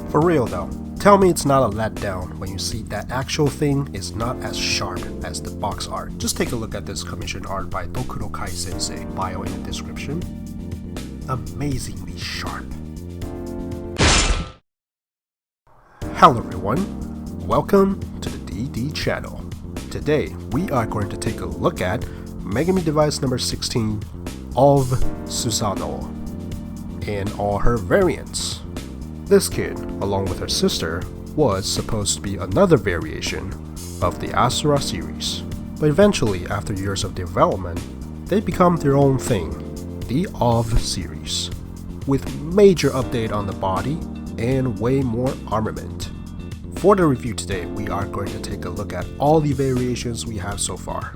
For real though, tell me it's not a letdown when you see that actual thing is not as sharp as the box art. Just take a look at this commissioned art by DOKURO KAI Sensei, bio in the description. Amazingly sharp. Hello everyone, welcome to the DD channel. Today we are going to take a look at Megami Device number 16 of Susanowo and all her variants. This kid, along with her sister, was supposed to be another variation of the Asura series, but eventually, after years of development, they become their own thing, the AUV series, with major update on the body and way more armament. For the review today, we are going to take a look at all the variations we have so far,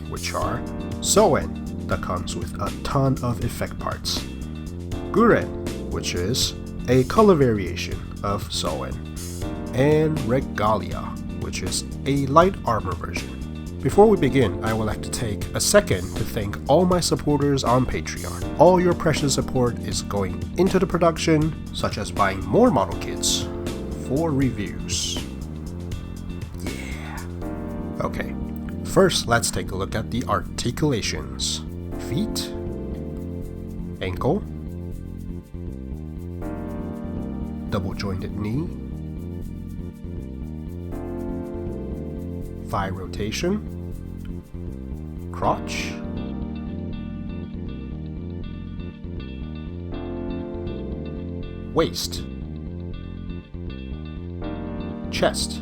which are Soen, that comes with a ton of effect parts, Guren, which is a color variation of Soen, and Regalia, which is a light armor version. Before we begin, I would like to take a second to thank all my supporters on Patreon. All your precious support is going into the production, such as buying more model kits for reviews. Yeah. Okay, first let's take a look at the articulations. Feet, ankle, double jointed knee, thigh rotation, crotch, waist, chest,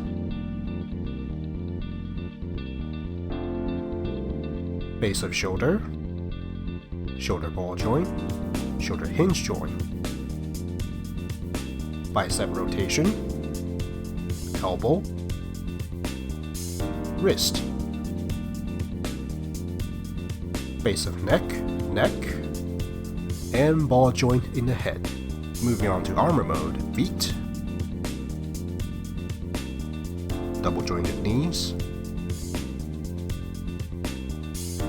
base of shoulder, shoulder ball joint, shoulder hinge joint, bicep rotation, elbow, wrist, base of neck, and ball joint in the head. Moving on to armor mode, feet, double jointed knees,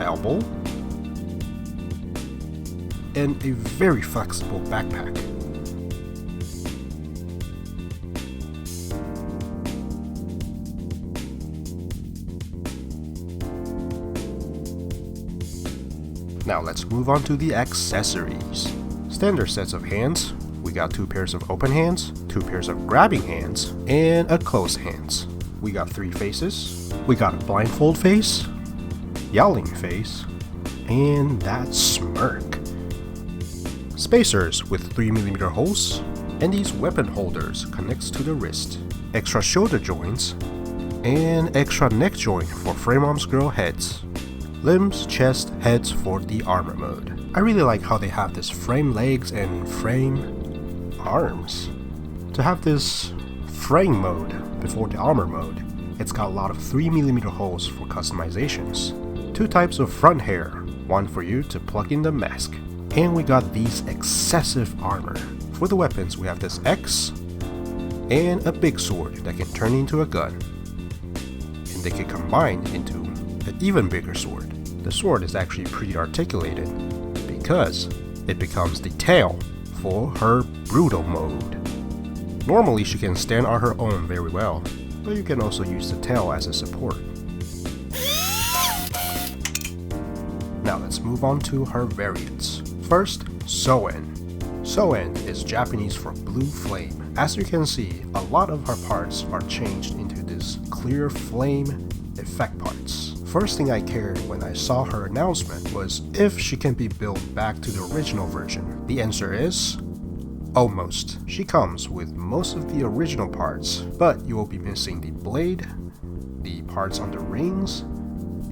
elbow, and a very flexible backpack. Now let's move on to the accessories. Standard sets of hands. We got 2 pairs of open hands, 2 pairs of grabbing hands, and a closed hands. We got 3 faces. We got a blindfold face, yowling face, and that smirk. Spacers with 3mm holes, and these weapon holders connects to the wrist. Extra shoulder joints, and extra neck joint for frame arms girl heads. Limbs, chest, heads for the armor mode. I really like how they have this frame legs and frame arms. To have this frame mode before the armor mode, it's got a lot of 3mm holes for customizations. 2 types of front hair, one for you to plug in the mask. And we got these excessive armor. For the weapons, we have this X and a big sword that can turn into a gun. And they can combine into an even bigger sword. The sword is actually pre-articulated because it becomes the tail for her brutal mode. Normally she can stand on her own very well, but you can also use the tail as a support. Now let's move on to her variants. First, Soen. Soen is Japanese for blue flame. As you can see, a lot of her parts are changed into this clear flame effect parts. First thing I cared when I saw her announcement was if she can be built back to the original version. The answer is almost. She comes with most of the original parts, but you will be missing the blade, the parts on the rings,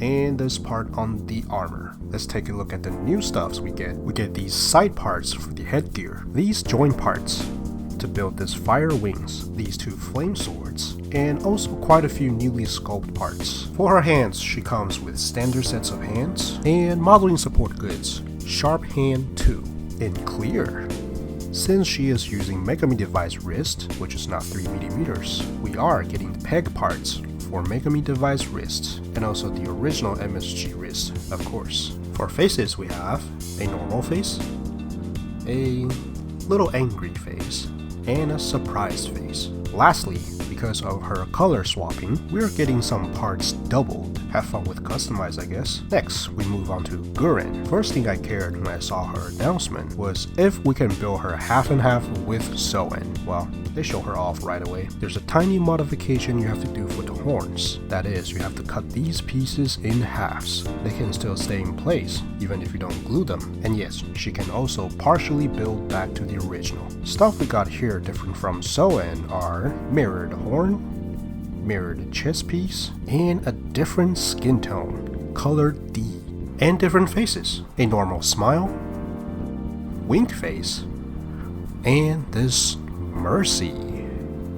and this part on the armor. Let's take a look at the new stuffs we get. We get these side parts for the headgear, these joint parts to build this fire wings, these 2 flame swords, and also quite a few newly sculpted parts. For her hands, she comes with standard sets of hands and modeling support goods, Sharp Hand 2 in clear. Since she is using Megami Device wrist, which is not 3mm, we are getting peg parts for Megami Device wrist, and also the original MSG wrist, of course. For faces, we have a normal face, a little angry face, and a surprised face. Lastly, because of her color swapping, we're getting some parts doubled. Have fun with customize, I guess. Next, we move on to Guren. First thing I cared when I saw her announcement was if we can build her half and half with Soen. Well, they show her off right away. There's a tiny modification you have to do for the horns. That is, you have to cut these pieces in halves. They can still stay in place, even if you don't glue them. And yes, she can also partially build back to the original. Stuff we got here different from Soen are mirrored horn, mirrored chest piece, and a different skin tone, color D, and different faces. A normal smile, wink face, and this mercy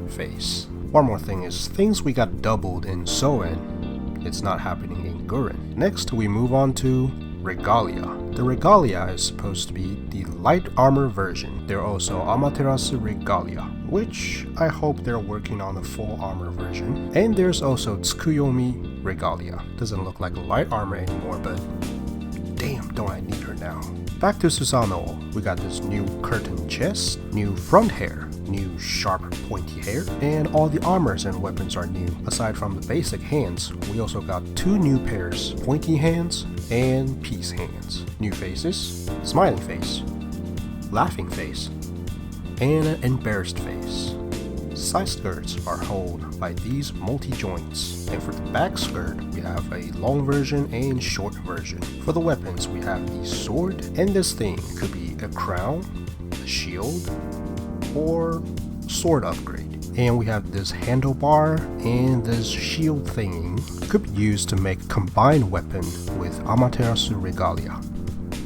face. One more thing is things we got doubled in Soen, it's not happening in Guren. Next we move on to Regalia. The Regalia is supposed to be the light armor version. They're also Amaterasu Regalia, which I hope they're working on the full armor version. And there's also Tsukuyomi Regalia. Doesn't look like light armor anymore, but damn, don't I need her now. Back to Susanowo, we got this new curtain chest, new front hair, new sharp pointy hair, and all the armors and weapons are new. Aside from the basic hands, we also got 2 new pairs, pointy hands and peace hands. New faces, smiling face, laughing face, and an embarrassed face. Side skirts are held by these multi-joints, and for the back skirt we have a long version and short version. For the weapons we have the sword, and this thing could be a crown, a shield, or sword upgrade. And we have this handlebar and this shield thingy could be used to make a combined weapon with Amaterasu Regalia,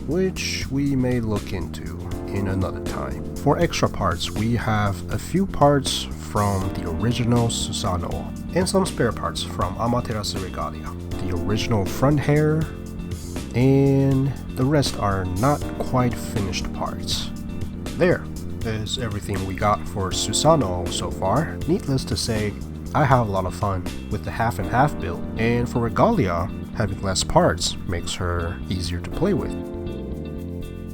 which we may look into in another time. For extra parts, we have a few parts from the original Susanowo and some spare parts from Amaterasu Regalia. The original front hair and the rest are not quite finished parts. There is everything we got for Susanowo so far. Needless to say, I have a lot of fun with the half and half build, and for Regalia, having less parts makes her easier to play with.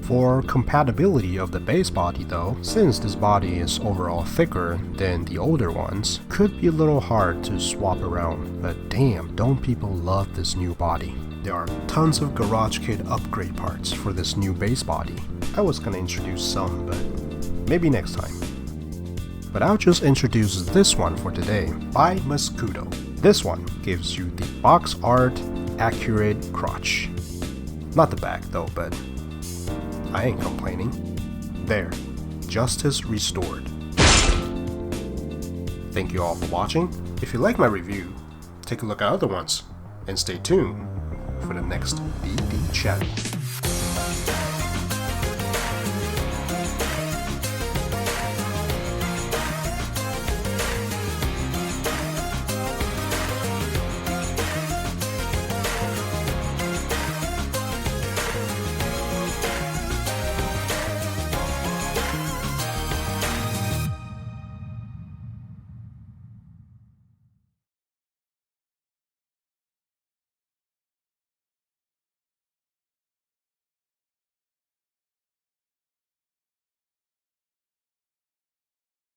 For compatibility of the base body though, since this body is overall thicker than the older ones, could be a little hard to swap around, but damn, don't people love this new body. There are tons of garage kit upgrade parts for this new base body. I was gonna introduce some, but maybe next time. But I'll just introduce this one for today, by Mosquito. This one gives you the box art accurate crotch. Not the back though, but I ain't complaining. There, justice restored. Thank you all for watching. If you like my review, take a look at other ones, and stay tuned for the next DD channel.